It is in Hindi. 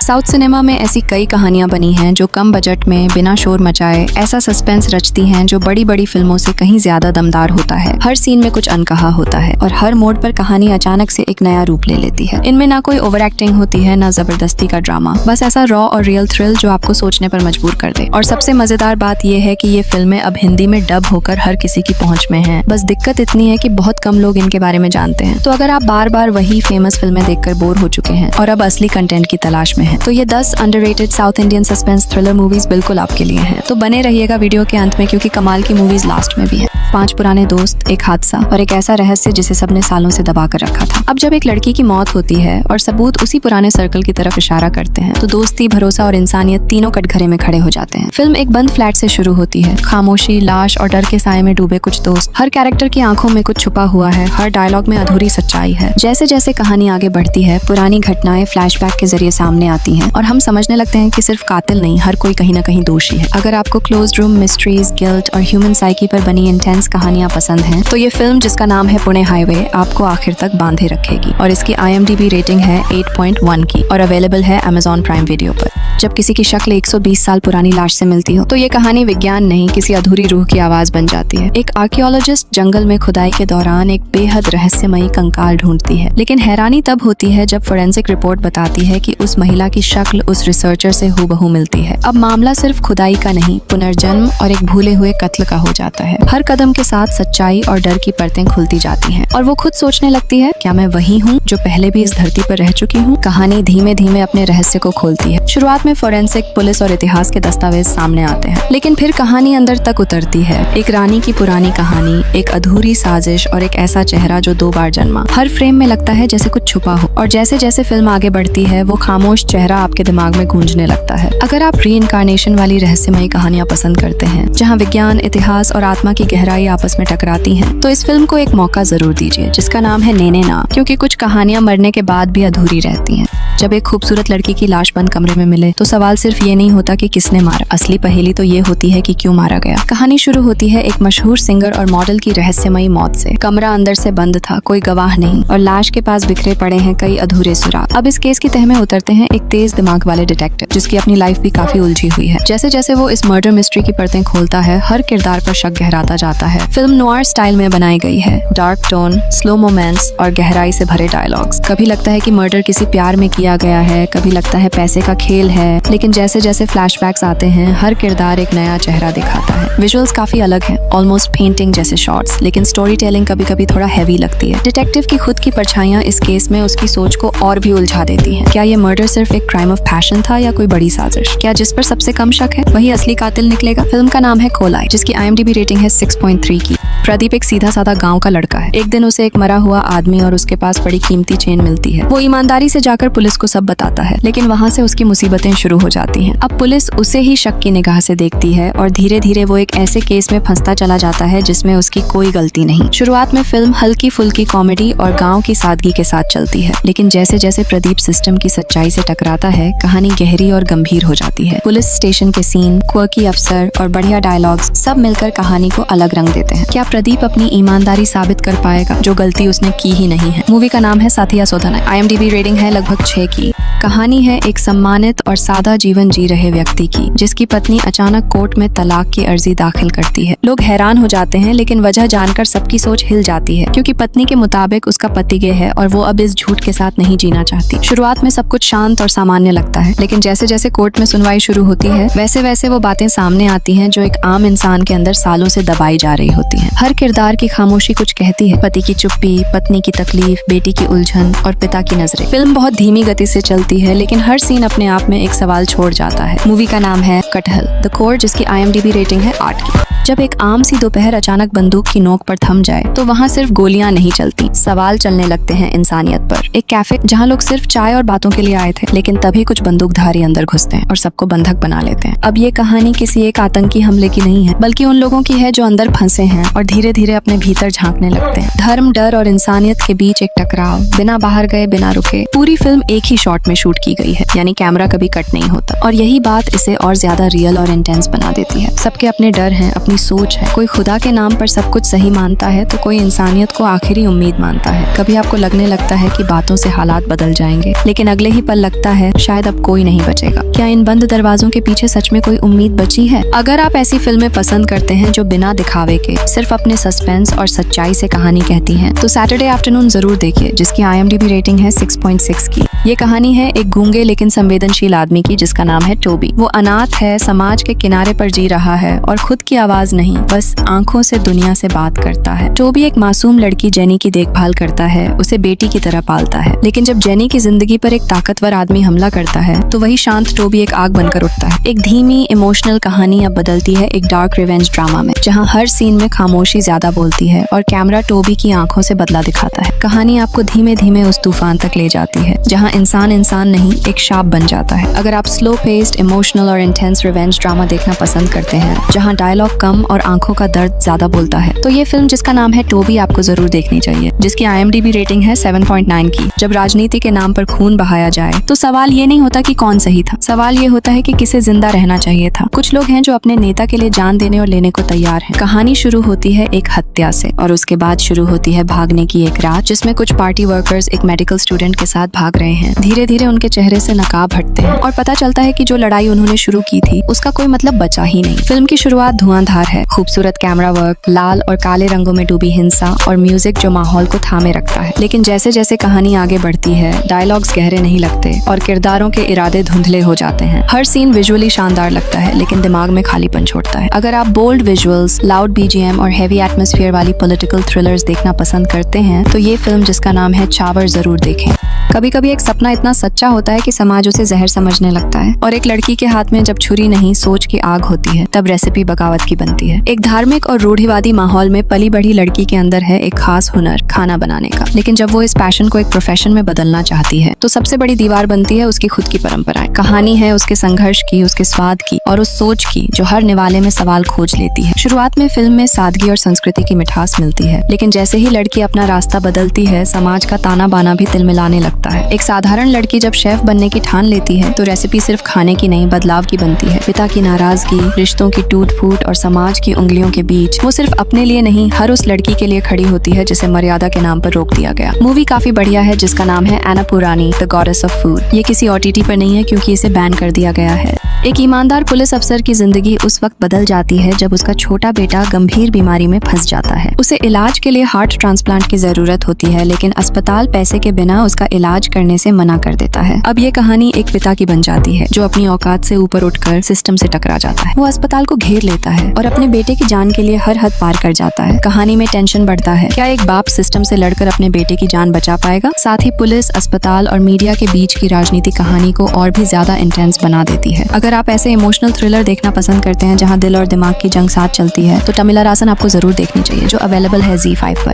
साउथ सिनेमा में ऐसी कई कहानियां बनी हैं जो कम बजट में बिना शोर मचाए ऐसा सस्पेंस रचती हैं जो बड़ी बड़ी फिल्मों से कहीं ज्यादा दमदार होता है। हर सीन में कुछ अनकहा होता है और हर मोड़ पर कहानी अचानक से एक नया रूप ले लेती है। इनमें ना कोई ओवर एक्टिंग होती है, ना जबरदस्ती का ड्रामा, बस ऐसा रॉ और रियल थ्रिल जो आपको सोचने पर मजबूर कर दे। और सबसे मजेदार बात यह है कि ये फिल्में अब हिंदी में डब होकर हर किसी की पहुंच में हैं। बस दिक्कत इतनी है कि बहुत कम लोग इनके बारे में जानते हैं। तो अगर आप बार बार वही फेमस फिल्में देखकर बोर हो चुके हैं और अब असली कंटेंट की तलाश में हैं, तो ये 10 underrated south Indian suspense thriller movies बिल्कुल आपके लिए हैं। तो बने रहिएगा वीडियो के अंत में, क्योंकि कमाल की मूवीज लास्ट में भी है। 5 पुराने दोस्त, एक हादसा और एक ऐसा रहस्य जिसे सबने सालों से दबा कर रखा था। अब जब एक लड़की की मौत होती है और सबूत उसी पुराने सर्कल की तरफ इशारा करते हैं, तो दोस्ती, भरोसा और इंसानियत तीनों कटघरे में खड़े हो जाते हैं। फिल्म एक बंद फ्लैट से शुरू होती है। खामोशी, लाश और डर के साए में डूबे कुछ दोस्त। हर कैरेक्टर की आंखों में कुछ छुपा हुआ है, हर डायलॉग में अधूरी सच्चाई है। जैसे जैसे कहानी आगे बढ़ती है, पुरानी घटनाएं फ्लैशबैक के जरिए सामने आती हैं और हम समझने लगते हैं कि सिर्फ कातिल नहीं, हर कोई कहीं ना कहीं दोषी है। अगर आपको क्लोज्ड रूम मिस्ट्रीज, गिल्ट और ह्यूमन साइकी पर बनी इंटेंस कहानियां पसंद हैं, तो ये फिल्म जिसका नाम है पुणे हाईवे आपको आखिर तक बांधे रखेगी। और इसकी IMDb रेटिंग है 8.1 की और अवेलेबल है Amazon प्राइम वीडियो पर। जब किसी की शक्ल 120 साल पुरानी लाश से मिलती हो, तो ये कहानी विज्ञान नहीं, किसी अधूरी रूह की आवाज बन जाती है। एक आर्कियोलॉजिस्ट जंगल में खुदाई के दौरान एक बेहद रहस्यमयी कंकाल ढूंढती है, लेकिन हैरानी तब होती है जब फोरेंसिक रिपोर्ट बताती है कि उस महिला की शक्ल उस रिसर्चर से हूबहू मिलती है। अब मामला सिर्फ खुदाई का नहीं, पुनर्जन्म और एक भूले हुए कत्ल का हो जाता है। हर कदम के साथ सच्चाई और डर की परतें खुलती जाती हैं और वो खुद सोचने लगती है, क्या मैं वही हूँ जो पहले भी इस धरती पर रह चुकी हूँ? कहानी धीमे धीमे अपने रहस्य को खोलती है। शुरुआत में फोरेंसिक, पुलिस और इतिहास के दस्तावेज सामने आते हैं, लेकिन फिर कहानी अंदर तक उतरती है। एक रानी की पुरानी कहानी, एक अधूरी साजिश और एक ऐसा चेहरा जो 2 बार जन्मा। हर फ्रेम में लगता है जैसे कुछ छुपा हो, और जैसे जैसे फिल्म आगे बढ़ती है वो खामोश चेहरा आपके दिमाग में गूंजने लगता है। अगर आप रीइंकार्नेशन वाली रहस्यमयी कहानियां पसंद करते हैं, जहां विज्ञान, इतिहास और आत्मा की गहराई आपस में टकराती हैं, तो इस फिल्म को एक मौका जरूर दीजिए, जिसका नाम है नेने ना, क्योंकि कुछ कहानियां मरने के बाद भी अधूरी रहती हैं। जब एक खूबसूरत लड़की की लाश बंद कमरे में मिले, तो सवाल सिर्फ ये नहीं होता कि किसने मारा, असली पहेली तो ये होती है कि क्यों मारा गया। कहानी शुरू होती है एक मशहूर सिंगर और मॉडल की रहस्यमयी मौत से। कमरा अंदर से बंद था, कोई गवाह नहीं, और लाश के पास बिखरे पड़े हैं कई अधूरे सुराग। अब इस केस की तह में उतरते हैं एक तेज दिमाग वाले डिटेक्टिव, जिसकी अपनी लाइफ भी काफी उलझी हुई है। जैसे जैसे वो इस मर्डर मिस्ट्री की परतें खोलता है, हर किरदार पर शक गहराता जाता है। फिल्म नोयर स्टाइल में बनाई गई है। डार्क टोन, स्लो मोमेंट्स और गहराई से भरे डायलॉग्स। कभी लगता है कि मर्डर किसी प्यार में किया गया है, कभी लगता है पैसे का खेल है, लेकिन जैसे जैसे फ्लैशबैक्स आते हैं, हर किरदार एक नया चेहरा दिखाता है। विजुअल्स काफी अलग हैं, ऑलमोस्ट पेंटिंग जैसे शॉट्स, लेकिन स्टोरी टेलिंग कभी कभी थोड़ा हैवी लगती है। डिटेक्टिव की खुद की परछाइयां इस केस में उसकी सोच को और भी उलझा देती हैं। क्या ये मर्डर सिर्फ एक क्राइम ऑफ पैशन था या कोई बड़ी साजिश? क्या जिस पर सबसे कम शक है वही असली कातिल निकलेगा? फिल्म का नाम है कोलाई, जिसकी IMDb रेटिंग है 6.3 की। प्रदीप एक सीधा साधा गांव का लड़का है। एक दिन उसे एक मरा हुआ आदमी और उसके पास बड़ी कीमती चेन मिलती है। वो ईमानदारी से जाकर पुलिस को सब बताता है, लेकिन वहाँ से उसकी मुसीबतें शुरू हो जाती हैं। अब पुलिस उसे ही शक की निगाह से देखती है और धीरे धीरे वो एक ऐसे केस में फंसता चला जाता है जिसमें उसकी कोई गलती नहीं। शुरुआत में फिल्म हल्की फुल्की कॉमेडी और गाँव की सादगी के साथ चलती है, लेकिन जैसे जैसे प्रदीप सिस्टम की सच्चाई से टकराता है, कहानी गहरी और गंभीर हो जाती है। पुलिस स्टेशन के सीन, क्वर्की अफसर और बढ़िया डायलॉग्स सब मिलकर कहानी को अलग रंग देते हैं। क्या प्रदीप अपनी ईमानदारी साबित कर पाएगा, जो गलती उसने की ही नहीं है? मूवी का नाम है साथिया सोधन। IMDb रेटिंग है लगभग 6 की। कहानी है एक सम्मानित और सादा जीवन जी रहे व्यक्ति की, जिसकी पत्नी अचानक कोर्ट में तलाक की अर्जी दाखिल करती है। लोग हैरान हो जाते हैं, लेकिन वजह जानकर सबकी सोच हिल जाती है, क्योंकि पत्नी के मुताबिक उसका पति गे है और वो अब इस झूठ के साथ नहीं जीना चाहती। शुरुआत में सब कुछ शांत और सामान्य लगता है, लेकिन जैसे जैसे कोर्ट में सुनवाई शुरू होती है, वैसे वैसे वो बातें सामने आती हैं जो एक आम इंसान के अंदर सालों से दबाई जा रही होती हैं। हर किरदार की खामोशी कुछ कहती है, पति की चुप्पी, पत्नी की तकलीफ, बेटी की उलझन और पिता की नजरें। फिल्म बहुत धीमी गति से चलती है, लेकिन हर सीन अपने आप में एक सवाल छोड़ जाता है। मूवी का नाम है कटहल द कोर, जिसकी IMDb रेटिंग है 8 की। जब एक आम सी दोपहर अचानक बंदूक की नोक पर थम जाए, तो वहाँ सिर्फ गोलियां नहीं चलती, सवाल चलने लगते हैं इंसानियत पर। एक कैफे जहाँ लोग सिर्फ चाय और बातों के लिए आए थे, लेकिन तभी कुछ बंदूकधारी अंदर घुसते हैं और सबको बंधक बना लेते हैं। अब ये कहानी किसी एक आतंकी हमले की नहीं है, बल्कि उन लोगों की है जो अंदर फंसे हैं और धीरे धीरे अपने भीतर झांकने लगते हैं। धर्म, डर और इंसानियत के बीच एक टकराव, बिना बाहर गए, बिना रुके। पूरी फिल्म एक ही शॉट में शूट की गई है, यानी कैमरा कभी कट नहीं होता, और यही बात इसे और ज्यादा रियल और इंटेंस बना देती है। सबके अपने डर हैं, अपनी सोच है। कोई खुदा के नाम पर सब कुछ सही मानता है तो कोई इंसानियत को आखिरी उम्मीद मानता है। कभी आपको लगने लगता है कि बातों से हालात बदल जाएंगे, लेकिन अगले ही पल लगता है शायद अब कोई नहीं बचेगा। क्या इन बंद दरवाजों के पीछे सच में कोई उम्मीद बची है? अगर आप ऐसी फिल्में पसंद करते हैं जो बिना दिखावे के सिर्फ अपने सस्पेंस और सच्चाई से कहानी कहती हैं, तो सैटरडे आफ्टरनून जरूर देखिए, जिसकी IMDb रेटिंग है 6.6 की। ये कहानी है एक गूंगे लेकिन संवेदनशील आदमी की, जिसका नाम है टोबी। वो अनाथ है, समाज के किनारे पर जी रहा है और खुद की आवाज नहीं, बस आंखों से दुनिया से बात करता है। टोबी एक मासूम लड़की जेनी की देखभाल करता है, उसे बेटी की तरह पालता है। लेकिन जब जेनी की जिंदगी पर एक ताकतवर आदमी हमला करता है तो वही शांत टोबी एक आग बनकर उठता है। एक धीमी इमोशनल कहानी अब बदलती है एक डार्क रिवेंज ड्रामा में, जहाँ हर सीन में खामोशी ज्यादा बोलती है और कैमरा टोबी की आंखों से बदला दिखाता है। कहानी आपको धीमे धीमे उस तूफान तक ले जाती है जहाँ इंसान नहीं एक शाप बन जाता है। अगर आप स्लो पेस्ड, इमोशनल और इंटेंस रिवेंज ड्रामा देखना पसंद करते हैं, जहाँ डायलॉग कम और आंखों का दर्द ज्यादा बोलता है, तो ये फिल्म जिसका नाम है टोबी आपको जरूर देखनी चाहिए, जिसकी IMDb रेटिंग है 7.9 की। जब राजनीति के नाम पर खून बहाया जाए तो सवाल ये नहीं होता कि कौन सही था, सवाल ये होता है कि किसे जिंदा रहना चाहिए था। कुछ लोग हैं जो अपने नेता के लिए जान देने और लेने को तैयार हैं। कहानी शुरू होती है एक हत्या से और उसके बाद शुरू होती है भागने की एक रात, जिसमें कुछ पार्टी वर्कर्स एक मेडिकल स्टूडेंट के साथ भाग रहे हैं। धीरे धीरे उनके चेहरे से नकाब हटते हैं और पता चलता है कि जो लड़ाई उन्होंने शुरू की थी उसका कोई मतलब बचा ही नहीं। फिल्म की शुरुआत धुआंधार है, खूबसूरत कैमरा वर्क, लाल और काले रंगों में डूबी हिंसा और म्यूजिक जो माहौल को थामे रखता है। लेकिन जैसे जैसे कहानी आगे बढ़ती है, डायलॉग्स गहरे नहीं लगते और किरदारों के इरादे धुंधले हो जाते हैं। हर सीन विजुअली शानदार लगता है, लेकिन दिमाग में खालीपन छोड़ता है। अगर आप बोल्ड विजुअल्स, लाउड BGM और हेवी एटमॉस्फेयर वाली पॉलिटिकल थ्रिलर्स देखना पसंद करते हैं, तो ये फिल्म जिसका नाम है चावर जरूर देखें। कभी कभी एक सपना इतना सच्चा होता है कि समाज उसे जहर समझने लगता है, और एक लड़की के हाथ में जब छुरी नहीं सोच की आग होती है, तब रेसिपी बगावत की बनती है। एक धार्मिक और रूढ़िवादी माहौल में पली बढ़ी लड़की के अंदर है एक खास हुनर, खाना बनाने का। लेकिन जब वो इस पैशन को एक प्रोफेशन में बदलना चाहती है, तो सबसे बड़ी दीवार बनती है उसकी खुद की परंपराएं। कहानी है उसके संघर्ष की, उसके स्वाद की और उस सोच की जो हर निवाले में सवाल खोज लेती है। शुरुआत में फिल्म में सादगी और संस्कृति की मिठास मिलती है, लेकिन जैसे ही लड़की अपना रास्ता बदलती है, समाज का ताना बाना भी तिलमिलाने लगता है। एक साधारण लड़की जब शेफ बनने की ठान लेती है, तो रेसिपी सिर्फ खाने की नहीं, बदलाव की बनती है। पिता की नाराजगी, रिश्तों की टूट फूट और समाज की उंगलियों के बीच वो सिर्फ अपने लिए नहीं, हर उस लड़की के लिए खड़ी होती है जिसे मर्यादा के नाम पर रोक दिया गया। मूवी काफी बढ़िया है, जिसका नाम है Annapoorani the goddess of food. ये किसी OTT पर नहीं है क्योंकि इसे बैन कर दिया गया है। एक ईमानदार पुलिस अफसर की जिंदगी उस वक्त बदल जाती है जब उसका छोटा बेटा गंभीर बीमारी में फंस जाता है। उसे इलाज के लिए हार्ट ट्रांसप्लांट की जरूरत होती है, लेकिन अस्पताल पैसे के बिना उसका इलाज करने से मना कर देता है। अब ये कहानी एक पिता की बन जाती है जो अपनी औकात से ऊपर उठकर सिस्टम से टकरा जाता है। वो अस्पताल को घेर लेता है और अपने बेटे की जान के लिए हर हद पार कर जाता है। कहानी में टेंशन बढ़ता है, क्या एक बाप सिस्टम से लड़कर अपने बेटे की जान बचा पाएगा? साथ ही पुलिस, अस्पताल और मीडिया के बीच की राजनीति कहानी को और भी ज्यादा इंटेंस बना देती है। अगर आप ऐसे इमोशनल थ्रिलर देखना पसंद करते हैं जहां दिल और दिमाग की जंग साथ चलती है, तो तमिला रासन आपको जरूर देखनी चाहिए, जो अवेलेबल है ZEE5 पर।